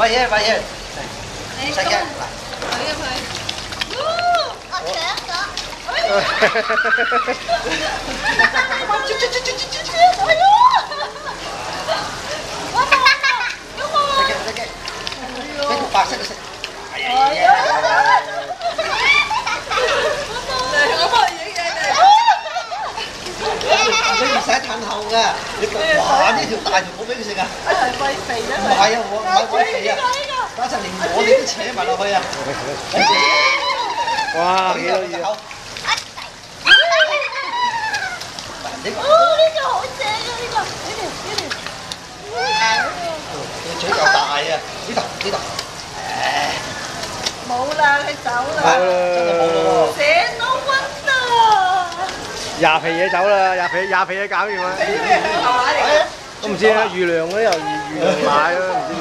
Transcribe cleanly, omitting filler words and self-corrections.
喂嘢，喂嘢，你細嘅，懟入去。我搶咗。哎呦！我冇啊！有冇啊？細嘅，呢條白色嘅色。哎呀！我幫你影嘢你唔使褪後㗎，你哇呢條大條冇俾佢食啊！係喂肥咗唔係啊，我唔係喂肥啊，等陣連我哋都扯埋落去啊！哇，幾多嘢！呢個好正啊！呢佢嘴夠大啊！呢度，冇啦，佢走啦。真係冇咯喎！成都溫啊！廿皮嘢走啦，廿皮嘢搞掂啦。係嘛嚟㗎？我唔知啊，魚糧嗰啲又魚糧買咯，唔知。